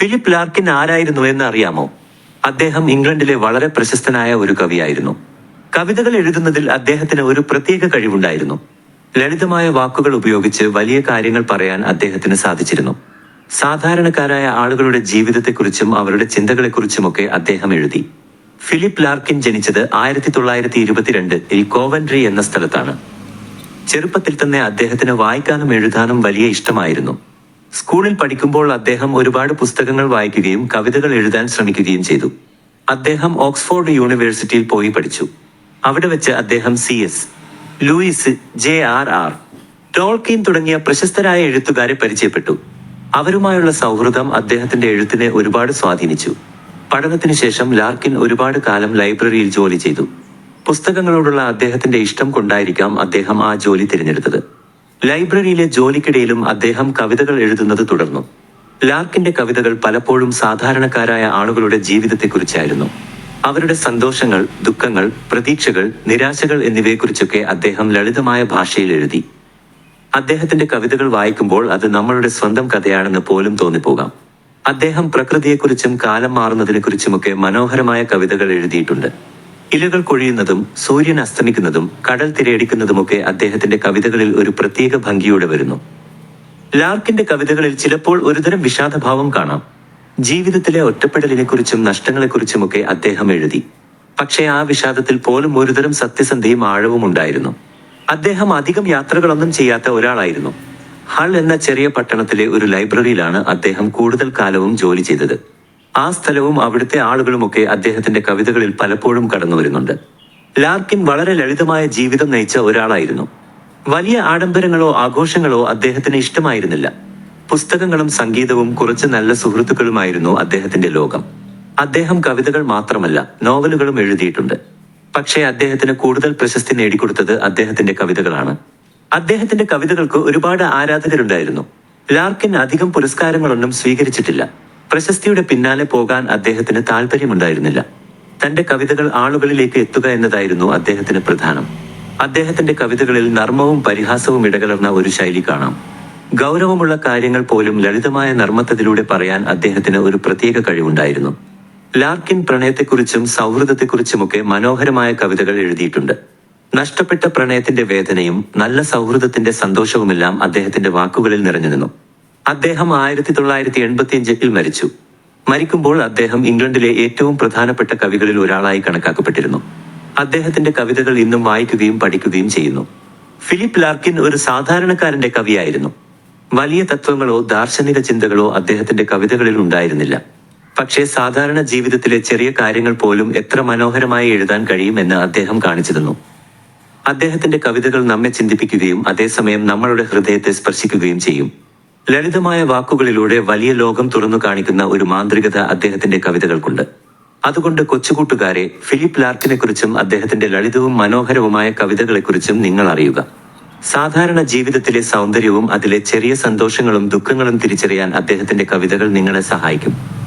Philip Larkin ആരായിരുന്നു എന്ന് അറിയാമോ? അദ്ദേഹം ഇംഗ്ലണ്ടിലെ വളരെ പ്രശസ്തനായ ഒരു കവിയായിരുന്നു. കവിതകൾ എഴുതുന്നതിൽ അദ്ദേഹത്തിന് ഒരു പ്രത്യേക കഴിവുണ്ടായിരുന്നു. ലളിതമായ വാക്കുകൾ ഉപയോഗിച്ച് വലിയ കാര്യങ്ങൾ പറയാൻ അദ്ദേഹത്തിന് സാധിച്ചിരുന്നു. സാധാരണക്കാരായ ആളുകളുടെ ജീവിതത്തെക്കുറിച്ചും അവരുടെ ചിന്തകളെക്കുറിച്ചുമൊക്കെ അദ്ദേഹം എഴുതി. ഫിലിപ്പ് ലാർക്കിൻ ജനിച്ചത് 1922 കോവൻട്രി എന്ന സ്ഥലത്താണ്. ചെറുപ്പത്തിൽ തന്നെ അദ്ദേഹത്തിന് വായിക്കാനും എഴുതാനും വലിയ ഇഷ്ടമായിരുന്നു. സ്കൂളിൽ പഠിക്കുമ്പോൾ അദ്ദേഹം ഒരുപാട് പുസ്തകങ്ങൾ വായിക്കുകയും കവിതകൾ എഴുതാൻ ശ്രമിക്കുകയും ചെയ്തു. അദ്ദേഹം ഓക്സ്ഫോർഡ് യൂണിവേഴ്സിറ്റിയിൽ പോയി പഠിച്ചു. അവിടെ വെച്ച് അദ്ദേഹം C.S. Luis, J.R.R. ടോൾക്കീൻ തുടങ്ങിയ പ്രശസ്തരായ എഴുത്തുകാരെ പരിചയപ്പെട്ടു. അവരുമായുള്ള സൗഹൃദം അദ്ദേഹത്തിന്റെ എഴുത്തിനെ ഒരുപാട് സ്വാധീനിച്ചു. പഠനത്തിനു ശേഷം ലാർക്കിൻ ഒരുപാട് കാലം ലൈബ്രറിയിൽ ജോലി ചെയ്തു. പുസ്തകങ്ങളോടുള്ള അദ്ദേഹത്തിന്റെ ഇഷ്ടം കൊണ്ടായിരിക്കാം അദ്ദേഹം ആ ജോലി തിരഞ്ഞെടുത്തത്. ലൈബ്രറിയിലെ ജോലിക്കിടയിലും അദ്ദേഹം കവിതകൾ എഴുതുന്നത് തുടർന്നു. ലാർക്കിന്റെ കവിതകൾ പലപ്പോഴും സാധാരണക്കാരായ ആളുകളുടെ ജീവിതത്തെക്കുറിച്ചായിരുന്നു. അവരുടെ സന്തോഷങ്ങൾ, ദുഃഖങ്ങൾ, പ്രതീക്ഷകൾ, നിരാശകൾ എന്നിവയെക്കുറിച്ചൊക്കെ അദ്ദേഹം ലളിതമായ ഭാഷയിൽ എഴുതി. അദ്ദേഹത്തിന്റെ കവിതകൾ വായിക്കുമ്പോൾ അത് നമ്മളുടെ സ്വന്തം കഥയാണെന്ന് പോലും തോന്നിപ്പോകാം. അദ്ദേഹം പ്രകൃതിയെക്കുറിച്ചും കാലം മാറുന്നതിനെക്കുറിച്ചുമൊക്കെ മനോഹരമായ കവിതകൾ എഴുതിയിട്ടുണ്ട്. ഇലകൾ കൊഴിയുന്നതും സൂര്യൻ അസ്തമിക്കുന്നതും കടൽ തിരയടിക്കുന്നതുമൊക്കെ അദ്ദേഹത്തിന്റെ കവിതകളിൽ ഒരു പ്രത്യേക ഭംഗിയോടെ വരുന്നു. ലാർക്കിന്റെ കവിതകളിൽ ചിലപ്പോൾ ഒരുതരം വിഷാദഭാവം കാണാം. ജീവിതത്തിലെ ഒറ്റപ്പെടലിനെക്കുറിച്ചും നഷ്ടങ്ങളെക്കുറിച്ചുമൊക്കെ അദ്ദേഹം എഴുതി. പക്ഷേ ആ വിഷാദത്തിൽ പോലും ഒരുതരം സത്യസന്ധയും ആഴവും ഉണ്ടായിരുന്നു. അദ്ദേഹം അധികം യാത്രകളൊന്നും ചെയ്യാത്ത ഒരാളായിരുന്നു. ഹൾ എന്ന ചെറിയ പട്ടണത്തിലെ ഒരു ലൈബ്രറിയിലാണ് അദ്ദേഹം കൂടുതൽ കാലവും ജോലി ചെയ്തത്. ആ സ്ഥലവും അവിടുത്തെ ആളുകളുമൊക്കെ അദ്ദേഹത്തിന്റെ കവിതകളിൽ പലപ്പോഴും കടന്നു വരുന്നുണ്ട്. ലാർക്കിൻ വളരെ ലളിതമായ ജീവിതം നയിച്ച ഒരാളായിരുന്നു. വലിയ ആഡംബരങ്ങളോ ആഘോഷങ്ങളോ അദ്ദേഹത്തിന് ഇഷ്ടമായിരുന്നില്ല. പുസ്തകങ്ങളും സംഗീതവും കുറച്ച് നല്ല സുഹൃത്തുക്കളുമായിരുന്നു അദ്ദേഹത്തിന്റെ ലോകം. അദ്ദേഹം കവിതകൾ മാത്രമല്ല, നോവലുകളും എഴുതിയിട്ടുണ്ട്. പക്ഷേ അദ്ദേഹത്തിന് കൂടുതൽ പ്രശസ്തി നേടിക്കൊടുത്തത് അദ്ദേഹത്തിന്റെ കവിതകളാണ്. അദ്ദേഹത്തിന്റെ കവിതകൾക്ക് ഒരുപാട് ആരാധകരുണ്ടായിരുന്നു. ലാർക്കിൻ അധികം പുരസ്കാരങ്ങളൊന്നും സ്വീകരിച്ചിട്ടില്ല. പ്രശസ്തിയുടെ പിന്നാലെ പോകാൻ അദ്ദേഹത്തിന് താല്പര്യമുണ്ടായിരുന്നില്ല. തന്റെ കവിതകൾ ആളുകളിലേക്ക് എത്തുക എന്നതായിരുന്നു അദ്ദേഹത്തിന് പ്രധാനം. അദ്ദേഹത്തിന്റെ കവിതകളിൽ നർമ്മവും പരിഹാസവും ഇടകലർന്ന ഒരു ശൈലി കാണാം. ഗൗരവമുള്ള കാര്യങ്ങൾ പോലും ലളിതമായ നർമ്മത്തതിലൂടെ പറയാൻ അദ്ദേഹത്തിന് ഒരു പ്രത്യേക കഴിവുണ്ടായിരുന്നു. ലാർക്കിൻ പ്രണയത്തെക്കുറിച്ചും സൗഹൃദത്തെക്കുറിച്ചുമൊക്കെ മനോഹരമായ കവിതകൾ എഴുതിയിട്ടുണ്ട്. നഷ്ടപ്പെട്ട പ്രണയത്തിന്റെ വേദനയും നല്ല സൗഹൃദത്തിന്റെ സന്തോഷവുമെല്ലാം അദ്ദേഹത്തിന്റെ വാക്കുകളിൽ നിറഞ്ഞുനിന്നു. അദ്ദേഹം 1985 മരിച്ചു. മരിക്കുമ്പോൾ അദ്ദേഹം ഇംഗ്ലണ്ടിലെ ഏറ്റവും പ്രധാനപ്പെട്ട കവികളിൽ ഒരാളായി കണക്കാക്കപ്പെട്ടിരുന്നു. അദ്ദേഹത്തിന്റെ കവിതകൾ ഇന്നും വായിക്കുകയും പഠിക്കുകയും ചെയ്യുന്നു. ഫിലിപ്പ് ലാർക്കിൻ ഒരു സാധാരണക്കാരന്റെ കവിയായിരുന്നു. വലിയ തത്വങ്ങളോ ദാർശനിക ചിന്തകളോ അദ്ദേഹത്തിന്റെ കവിതകളിൽ ഉണ്ടായിരുന്നില്ല. പക്ഷേ സാധാരണ ജീവിതത്തിലെ ചെറിയ കാര്യങ്ങൾ പോലും എത്ര മനോഹരമായി എഴുതാൻ കഴിയുമെന്ന് അദ്ദേഹം കാണിച്ചു തന്നു. അദ്ദേഹത്തിന്റെ കവിതകൾ നമ്മെ ചിന്തിപ്പിക്കുകയും അതേസമയം നമ്മളുടെ ഹൃദയത്തെ സ്പർശിക്കുകയും ചെയ്യും. ലളിതമായ വാക്കുകളിലൂടെ വലിയ ലോകം തുറന്നു കാണിക്കുന്ന ഒരു മാന്ത്രികത അദ്ദേഹത്തിന്റെ കവിതകൾക്കുണ്ട്. അതുകൊണ്ട് കൊച്ചുകൂട്ടുകാരെ, ഫിലിപ്പ് ലാർക്കിനെക്കുറിച്ചും അദ്ദേഹത്തിന്റെ ലളിതവും മനോഹരവുമായ കവിതകളെക്കുറിച്ചും നിങ്ങൾ അറിയുക. സാധാരണ ജീവിതത്തിലെ സൗന്ദര്യവും അതിലെ ചെറിയ സന്തോഷങ്ങളും ദുഃഖങ്ങളും തിരിച്ചറിയാൻ അദ്ദേഹത്തിന്റെ കവിതകൾ നിങ്ങളെ സഹായിക്കും.